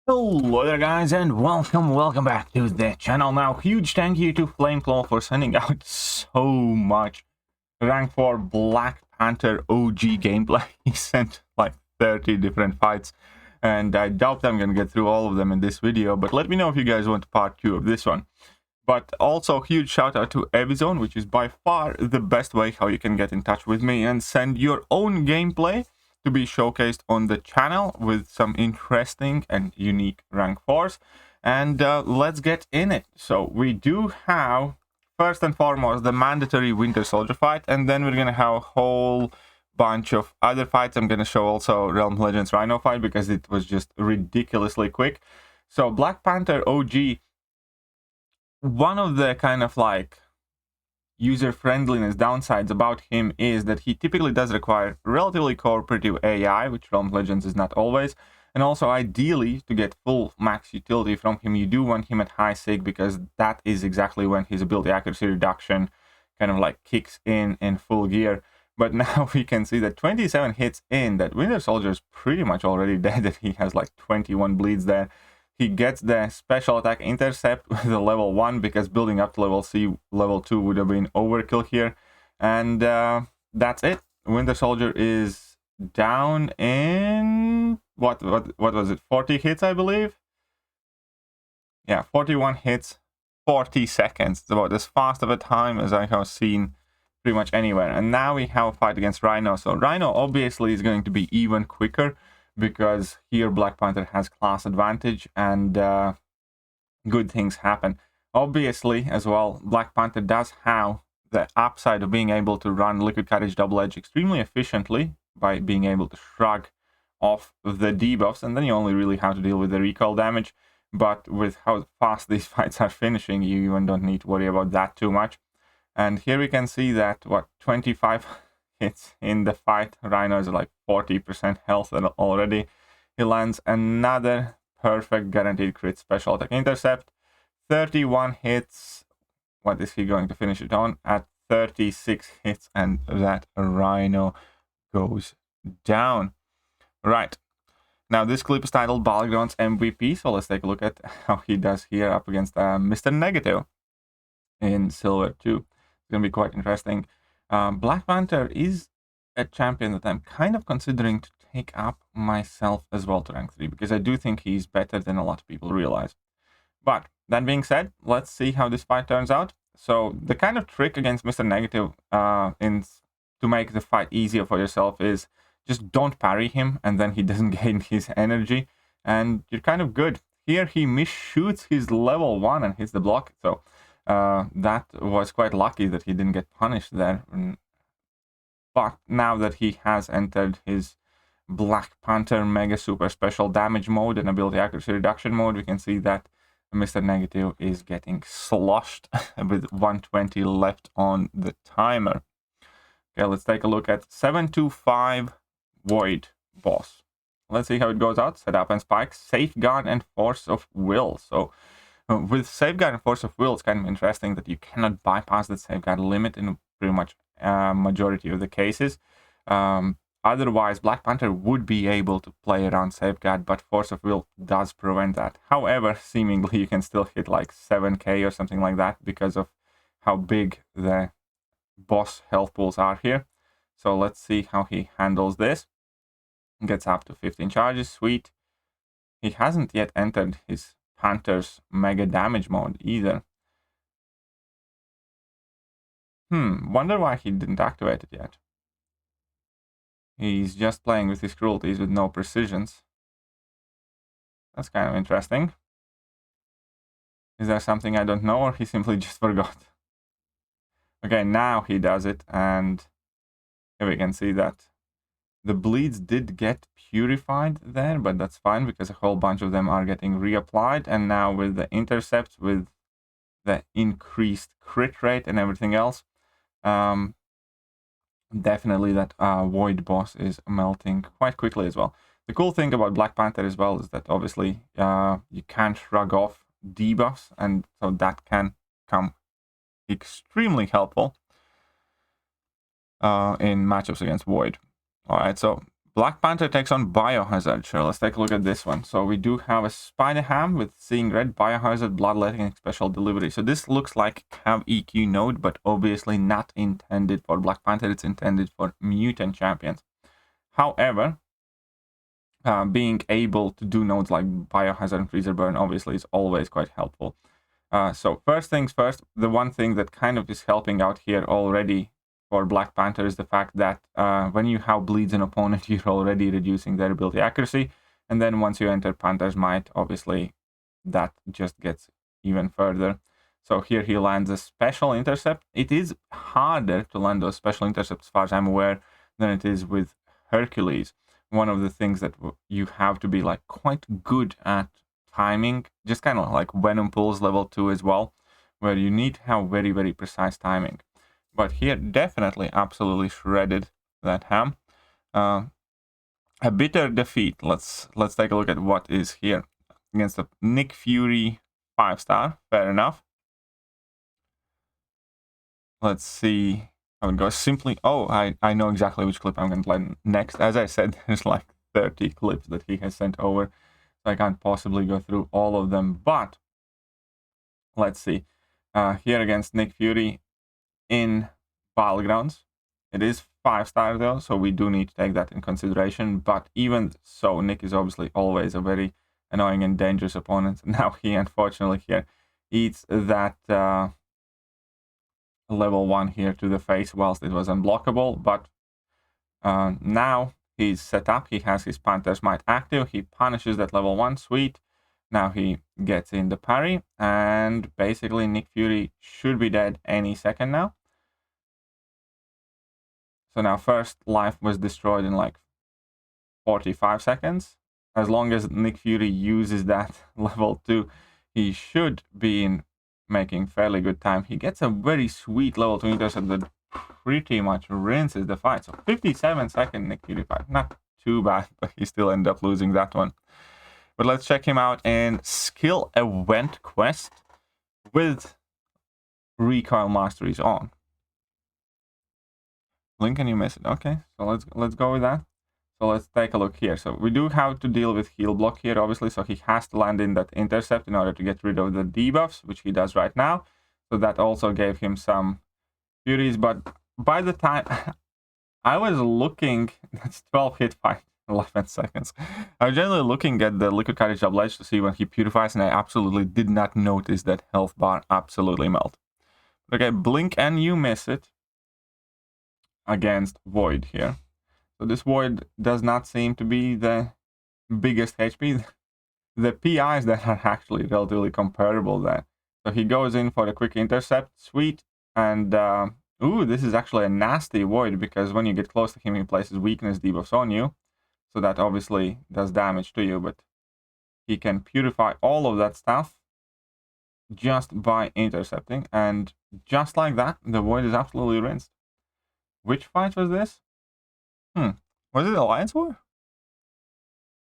Hello there guys, and welcome back to the channel. Now, huge thank you to Flameclaw for sending out so much rank 4 Black Panther OG gameplay. He sent like 30 different fights, and I doubt I'm gonna get through all of them in this video, but let me know if you guys want part 2 of this one. But also huge shout out to Evizone, which is by far the best way how you can get in touch with me and send your own gameplay to be showcased on the channel with some interesting and unique rank 4s. And let's get in it. So we do have, first and foremost, the mandatory Winter Soldier fight, and then we're gonna have a whole bunch of other fights. I'm gonna show also Realm Legends Rhino fight because it was just ridiculously quick. So Black Panther OG, one of the kind of like user friendliness downsides about him is that he typically does require relatively cooperative AI, which Realm Legends is not always. And also, ideally, to get full max utility from him, you do want him at high sig, because that is exactly when his ability accuracy reduction kind of like kicks in full gear. But now we can see that 27 hits in, that Winter Soldier is pretty much already dead, that he has like 21 bleeds there. He gets the special attack intercept with a level 1, because building up to level 2 would have been overkill here. And that's it. Winter Soldier is down in what was it? 40 hits, I believe. Yeah, 41 hits, 40 seconds. It's about as fast of a time as I have seen pretty much anywhere. And now we have a fight against Rhino. So Rhino obviously is going to be even quicker, because here Black Panther has class advantage and good things happen. Obviously, as well, Black Panther does have the upside of being able to run Liquid Courage Double Edge extremely efficiently by being able to shrug off the debuffs, and then you only really have to deal with the recoil damage. But with how fast these fights are finishing, you even don't need to worry about that too much. And here we can see that, 25 hits in the fight. Rhino is like 40% health already. He lands another perfect guaranteed crit special attack intercept. 31 hits. What is he going to finish it on? At 36 hits, and that Rhino goes down. Right. Now this clip is titled Battlegrounds MVP, so let's take a look at how he does here up against Mr. Negative in Silver 2. It's going to be quite interesting. Black Panther is a champion that I'm kind of considering to take up myself as well to rank 3, because I do think he's better than a lot of people realize. But that being said, let's see how this fight turns out. So the kind of trick against Mr. Negative to make the fight easier for yourself is just don't parry him, and then he doesn't gain his energy, and you're kind of good. Here he misshoots his level 1 and hits the block, so that was quite lucky that he didn't get punished there. But now that he has entered his Black Panther Mega Super Special Damage mode and Ability Accuracy Reduction mode, we can see that Mr. Negative is getting sloshed with 120 left on the timer. Okay, let's take a look at 725 Void Boss. Let's see how it goes out. Setup and spikes, Safeguard and Force of Will. So with Safeguard and Force of Will, it's kind of interesting that you cannot bypass the Safeguard limit in pretty much majority of the cases. Otherwise, Black Panther would be able to play around Safeguard, but Force of Will does prevent that. However, seemingly you can still hit like 7k or something like that because of how big the boss health pools are here. So let's see how he handles this. Gets up to 15 charges, sweet. He hasn't yet entered his Panther's mega damage mode either. Wonder why he didn't activate it yet. He's just playing with his cruelties with no precisions. That's kind of interesting. Is there something I don't know, or he simply just forgot? Okay, now he does it, and here we can see that the bleeds did get purified there, but that's fine because a whole bunch of them are getting reapplied. And now with the intercepts, with the increased crit rate and everything else, definitely that Void Boss is melting quite quickly as well. The cool thing about Black Panther as well is that obviously you can shrug off debuffs, and so that can come extremely helpful in matchups against Void. Alright, so Black Panther takes on Biohazard. Sure, let's take a look at this one. So we do have a Spider Ham with Seeing Red, Biohazard, Bloodletting, and Special Delivery. So this looks like Cav EQ node, but obviously not intended for Black Panther. It's intended for mutant champions. However, being able to do nodes like Biohazard and Freezer Burn obviously is always quite helpful. So first things first, the one thing that kind of is helping out here already for Black Panther is the fact that when you have bleeds an opponent, you're already reducing their ability accuracy. And then once you enter Panther's Might, obviously that just gets even further. So here he lands a special intercept. It is harder to land those special intercepts, as far as I'm aware, than it is with Hercules. One of the things that you have to be like quite good at timing, just kind of like Venom Pulse level 2 as well, where you need to have very, very precise timing. But here, definitely, absolutely shredded that ham. A bitter defeat. Let's take a look at what is here against the Nick Fury 5-star. Fair enough. Let's see how it goes. Simply, oh, I know exactly which clip I'm going to play next. As I said, there's like 30 clips that he has sent over, so I can't possibly go through all of them. But let's see. Here against Nick Fury in Battlegrounds. It is 5-star though, so we do need to take that in consideration. But even so, Nick is obviously always a very annoying and dangerous opponent. Now he unfortunately here eats that level 1 here to the face whilst it was unblockable. But now he's set up. He has his Panther's Might active. He punishes that level 1. Sweet. Now he gets in the parry, and basically Nick Fury should be dead any second now. So now first life was destroyed in like 45 seconds. As long as Nick Fury uses that level 2, he should be making fairly good time. He gets a very sweet level 2 intercept that pretty much rinses the fight. So 57-second Nick Fury fight. Not too bad, but he still ended up losing that one. But let's check him out in Skill Event Quest with Recoil Masteries on. Link, and you miss it. Okay, so let's go with that. So let's take a look here. So we do have to deal with heal block here, obviously. So he has to land in that intercept in order to get rid of the debuffs, which he does right now. So that also gave him some furies. But by the time I was looking, that's 12 hit fight, 11 seconds. I was generally looking at the Liquid Courage Double Edge to see when he purifies, and I absolutely did not notice that health bar absolutely melt. Okay, blink and you miss it against Void here. So this Void does not seem to be the biggest HP. The PIs that are actually relatively comparable there. So he goes in for a quick intercept. Sweet. And ooh, this is actually a nasty Void, because when you get close to him, he places weakness debuffs on you. So that obviously does damage to you, but he can purify all of that stuff just by intercepting. And just like that, the Void is absolutely rinsed. Which fight was this? Was it Alliance War?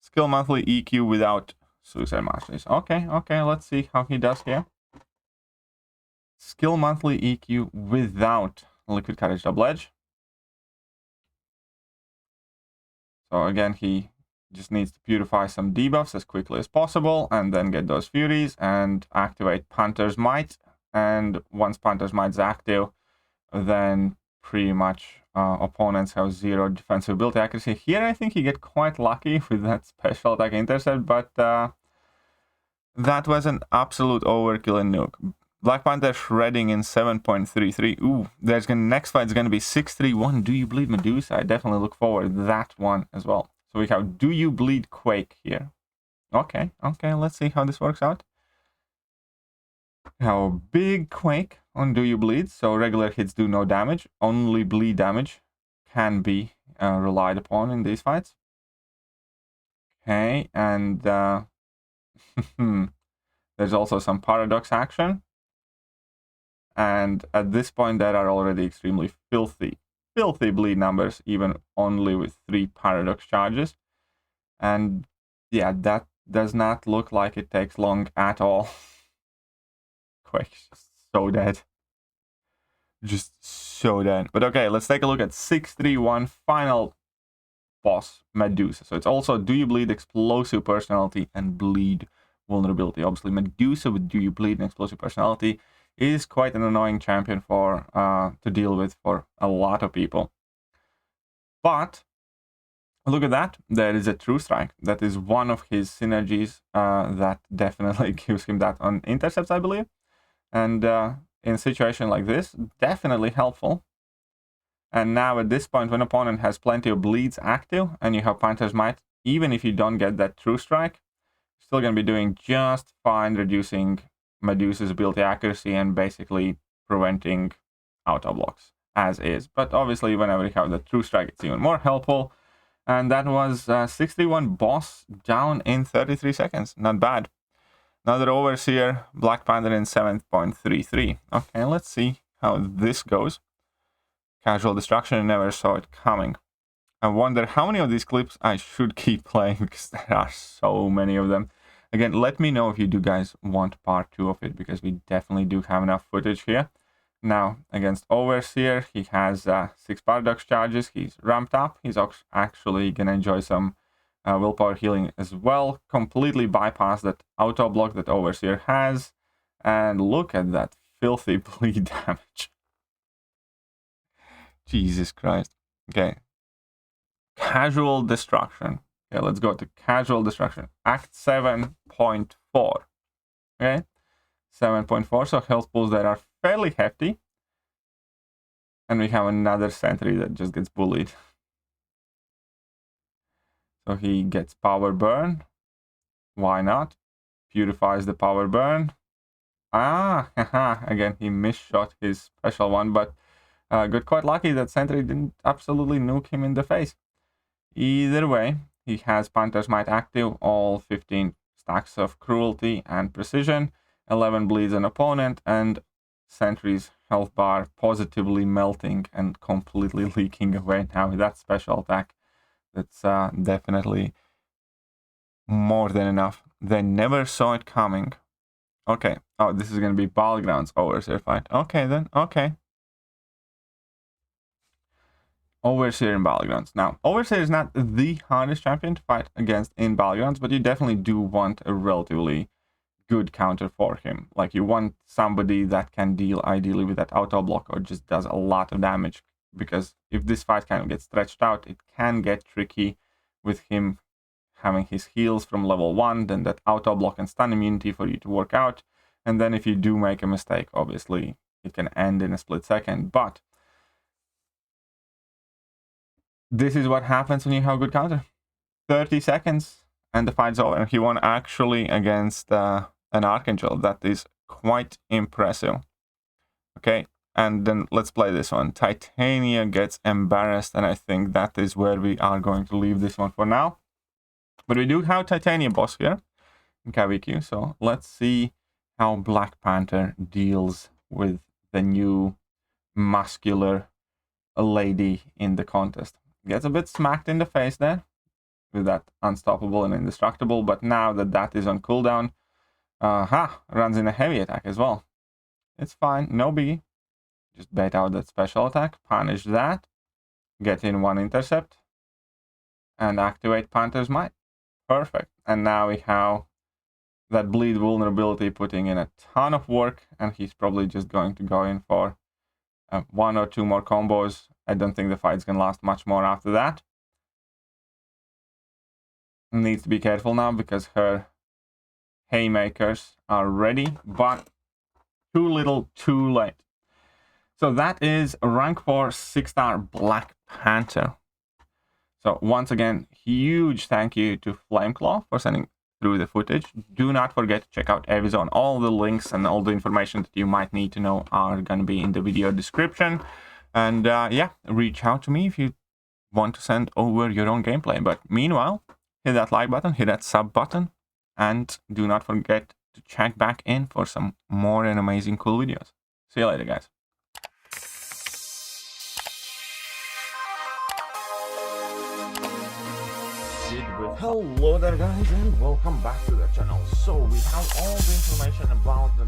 Skill monthly EQ without Suicide Masteries. Okay, let's see how he does here. Skill monthly EQ without Liquid Courage Double Edge. So again, he just needs to purify some debuffs as quickly as possible, and then get those Furies and activate Panther's Might. And once Panther's Might is active, then pretty much opponents have 0 defensive ability accuracy. Here I think you get quite lucky with that special attack intercept, but that was an absolute overkill in Nuke. Black Panther shredding in 7.33. Ooh, next fight is going to be 631. Do You Bleed Medusa? I definitely look forward to that one as well. So we have Do You Bleed Quake here. Okay, let's see how this works out. Now, big Quake on Do You Bleed, so regular hits do no damage. Only bleed damage can be relied upon in these fights. Okay, and there's also some paradox action. And at this point, there are already extremely filthy bleed numbers, even only with 3 paradox charges. And yeah, that does not look like it takes long at all. Quake's just so dead. Just so dead. But okay, let's take a look at 631 final boss Medusa. So it's also Do You Bleed, Explosive Personality, and Bleed Vulnerability. Obviously, Medusa with Do You Bleed and Explosive Personality is quite an annoying champion for to deal with for a lot of people. But look at that. There is a True Strike. That is one of his synergies that definitely gives him that on intercepts, I believe. And in a situation like this, definitely helpful. And now at this point, when opponent has plenty of bleeds active and you have Panther's Might, even if you don't get that True Strike, you're still going to be doing just fine, reducing Medusa's ability accuracy and basically preventing auto blocks as is. But obviously, whenever you have the True Strike, it's even more helpful. And that was 61 boss down in 33 seconds. Not bad. Another Overseer, Black Panther in 7.33. Okay, let's see how this goes. Casual Destruction, never saw it coming. I wonder how many of these clips I should keep playing because there are so many of them. Again, let me know if you do guys want part 2 of it because we definitely do have enough footage here. Now, against Overseer, he has 6 Paradox charges. He's ramped up. He's actually going to enjoy some willpower healing as well. Completely bypass that auto block that Overseer has. And look at that filthy bleed damage. Jesus Christ. Okay. Casual Destruction. Okay, let's go to Casual Destruction. Act 7.4. Okay. 7.4. So health pools that are fairly hefty. And we have another sentry that just gets bullied. So he gets Power Burn. Why not? Purifies the Power Burn. Ah, again, he misshot his special one, but got quite lucky that sentry didn't absolutely nuke him in the face. Either way, he has Panther's Might active, all 15 stacks of Cruelty and Precision, 11 bleeds an opponent, and sentry's health bar positively melting and completely leaking away now with that special attack. That's definitely more than enough. They never saw it coming. Okay. Oh, this is going to be Battlegrounds Overseer fight. Okay, then. Okay. Overseer in Battlegrounds. Now, Overseer is not the hardest champion to fight against in Battlegrounds, but you definitely do want a relatively good counter for him. Like, you want somebody that can deal ideally with that auto block or just does a lot of damage. Because if this fight kind of gets stretched out, it can get tricky with him having his heals from level 1, then that auto block and stun immunity for you to work out. And then if you do make a mistake, obviously, it can end in a split second. But this is what happens when you have a good counter. 30 seconds and the fight's over. He won actually against an Archangel. That is quite impressive. Okay, and then let's play this one. Titania gets embarrassed, and I think that is where we are going to leave this one for now. But we do have Titania boss here in KVQ, so let's see how Black Panther deals with the new muscular lady in the contest. Gets a bit smacked in the face there with that Unstoppable and Indestructible, but now that that is on cooldown, runs in a heavy attack as well. It's fine, no biggie. Just bait out that special attack, punish that, get in one intercept, and activate Panther's Might. Perfect. And now we have that bleed vulnerability putting in a ton of work, and he's probably just going to go in for 1 or 2 more combos. I don't think the fight's gonna last much more after that. Needs to be careful now because her haymakers are ready, but too little, too late. So that is rank 4 6-star Black Panther. So once again, huge thank you to Flameclaw for sending through the footage. Do not forget to check out Evizone. All the links and all the information that you might need to know are going to be in the video description. And yeah, reach out to me if you want to send over your own gameplay. But meanwhile, hit that like button, hit that sub button, and do not forget to check back in for some more and amazing cool videos. See you later, guys. Hello there, guys, and welcome back to the channel. So we have all the information about the